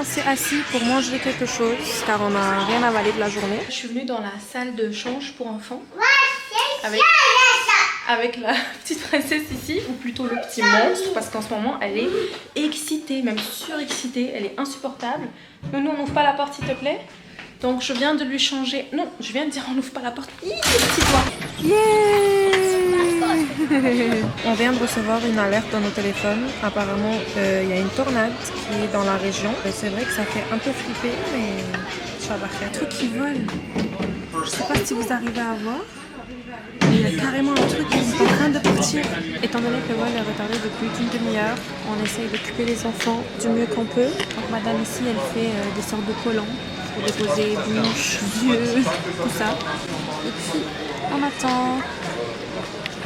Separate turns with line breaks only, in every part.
s'est assis pour manger quelque chose car on n'a rien avalé de la journée. Je suis venue dans la salle de change pour enfants avec la petite princesse ici, ou plutôt le petit monstre, parce qu'en ce moment elle est excitée, même surexcitée, elle est insupportable. Nous on n'ouvre pas la porte s'il te plaît. Donc je viens de lui changer, non je viens de dire on n'ouvre pas la porte, petit doigt. On vient de recevoir une alerte dans nos téléphones. Apparemment il y a une tornade qui est dans la région. C'est vrai que ça fait un peu flipper, mais ça va faire. Un truc qui vole, je sais pas si vous arrivez à voir. Il y a carrément un truc qui est en train de partir. Étant donné que le vol est retardé depuis une demi-heure, on essaye d'occuper les enfants du mieux qu'on peut. Donc madame ici, elle fait des sortes de collants pour déposer bouche, yeux, tout ça. Et puis, on attend.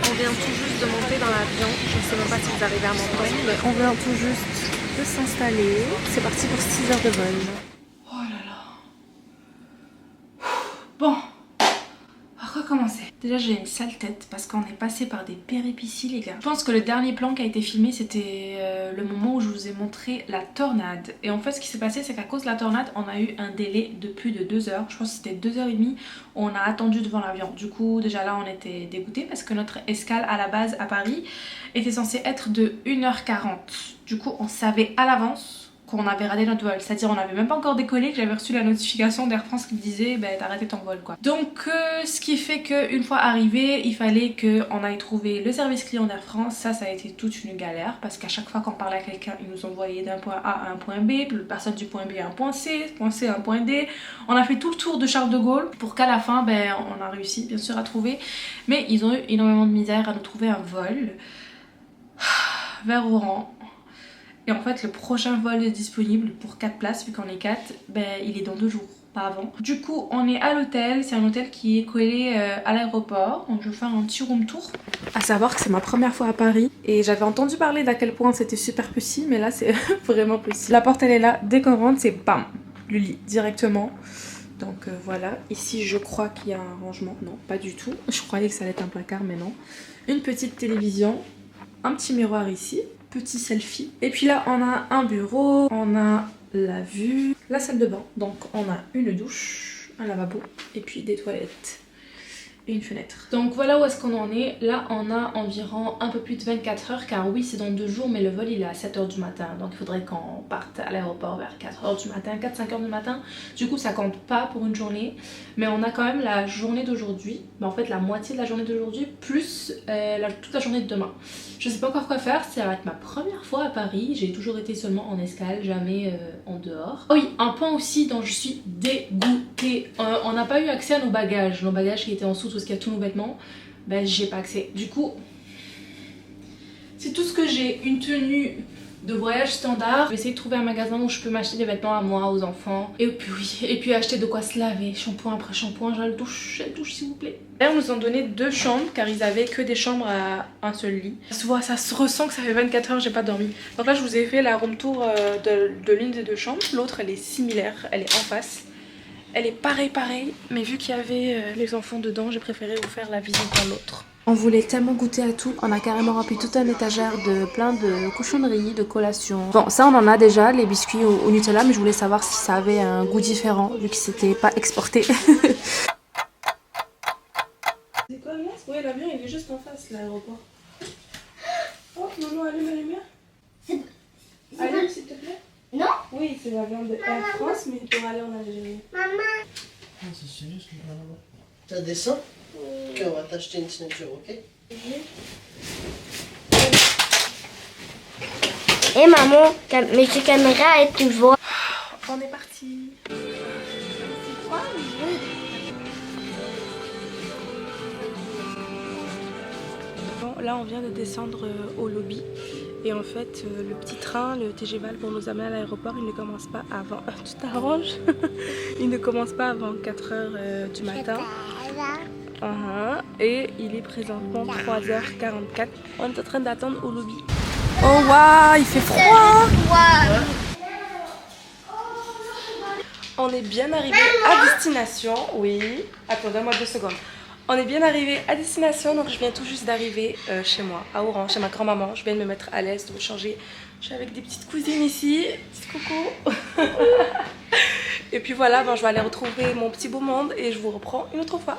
On vient tout juste de monter dans l'avion. Je ne sais même pas si vous arrivez à m'entendre, mais on vient tout juste de s'installer. C'est parti pour 6 heures de vol. Oh là là. Bon. Recommencer. Déjà j'ai une sale tête parce qu'on est passé par des péripéties les gars. Je pense que le dernier plan qui a été filmé c'était le moment où je vous ai montré la tornade. Et en fait ce qui s'est passé c'est qu'à cause de la tornade on a eu un délai de plus de 2 heures. Je pense que c'était 2h30 où on a attendu devant l'avion. Du coup déjà là on était dégoûtés parce que notre escale à la base à Paris était censée être de 1h40. Du coup on savait à l'avance qu'on avait raté notre vol, c'est-à-dire on n'avait même pas encore décollé que j'avais reçu la notification d'Air France qui me disait bah t'as raté ton vol quoi. Donc ce qui fait qu'une fois arrivé il fallait qu'on aille trouver le service client d'Air France. Ça a été toute une galère parce qu'à chaque fois qu'on parlait à quelqu'un ils nous envoyaient d'un point A à un point B, puis l'autre personne du point B à un point C à un point D. On a fait tout le tour de Charles de Gaulle pour qu'à la fin ben, on a réussi bien sûr à trouver, mais ils ont eu énormément de misère à nous trouver un vol vers Oran. Et en fait le prochain vol est disponible pour 4 places vu qu'on est 4, ben, il est dans 2 jours, pas avant. Du coup on est à l'hôtel, c'est un hôtel qui est collé à l'aéroport. Donc je vais faire un petit room tour. À savoir que c'est ma première fois à Paris et j'avais entendu parler d'à quel point c'était super petit, mais là c'est vraiment petit. La porte elle est là, dès qu'on rentre c'est bam, le lit directement. Donc voilà, ici je crois qu'il y a un rangement, non pas du tout. Je croyais que ça allait être un placard mais non. Une petite télévision, un petit miroir ici. Petit selfie. Et puis là on a un bureau, on a la vue, la salle de bain. Donc on a une douche, un lavabo et puis des toilettes et une fenêtre. Donc voilà où est-ce qu'on en est. Là on a environ un peu plus de 24 heures car oui c'est dans 2 jours mais le vol il est à 7 h du matin. Donc il faudrait qu'on parte à l'aéroport vers 4 h du matin, 4-5 h du matin. Du coup ça compte pas pour une journée. Mais on a quand même la journée d'aujourd'hui. Mais en fait la moitié de la journée d'aujourd'hui plus toute la journée de demain. Je sais pas encore quoi faire, ça va être ma première fois à Paris. J'ai toujours été seulement en escale, jamais en dehors. Ah oui, un point aussi dont je suis dégoûtée. On n'a pas eu accès à nos bagages. Nos bagages qui étaient en dessous, tout ce qu'il y a tous nos vêtements. Ben j'ai pas accès. Du coup, c'est tout ce que j'ai. Une tenue de voyage standard. Je vais essayer de trouver un magasin où je peux m'acheter des vêtements à moi, aux enfants. Et puis oui, et puis acheter de quoi se laver. Shampoing après shampoing, j'ai le douche s'il vous plaît. Là, ils nous ont donné 2 chambres car ils avaient que des chambres à un seul lit. Ça se voit, ça se ressent que ça fait 24 heures j'ai pas dormi. Donc là je vous ai fait la room tour de l'une des 2 chambres. L'autre elle est similaire, elle est en face. Elle est pareil, mais vu qu'il y avait les enfants dedans, j'ai préféré vous faire la visite dans l'autre. On voulait tellement goûter à tout, on a carrément rempli toute une étagère de plein de cochonneries, de collations. Bon, ça on en a déjà, les biscuits au Nutella, mais je voulais savoir si ça avait un goût différent, vu que c'était pas exporté. C'est quoi là? Oui, l'avion il est juste en face, l'aéroport. Oh, maman, allume la lumière. Allume s'il te plaît.
Non?
Oui, c'est l'avion de Air France, mais pour aller en Algérie.
Maman.
Ah, c'est sérieux ce que là-bas. T'as des seins? Ok, on va t'acheter une ceinture, ok?
Et maman, mais ces caméras, tu vois.
On est parti. Bon, là on vient de descendre au lobby. Et en fait, le petit train, le TGV pour nous amener à l'aéroport, il ne commence pas avant... tu t'arranges. Il ne commence pas avant 4 h du matin. Et il est présentement 3h44. On est en train d'attendre au lobby. Oh waouh, il fait froid. On est bien arrivé à destination. Oui. Attends, donne-moi 2 secondes. On est bien arrivé à destination, donc je viens tout juste d'arriver chez moi, à Oran, chez ma grand-maman. Je viens de me mettre à l'aise, de me changer. Je suis avec des petites cousines ici. Petit coucou. Et puis voilà, bon, je vais aller retrouver mon petit beau monde et je vous reprends une autre fois.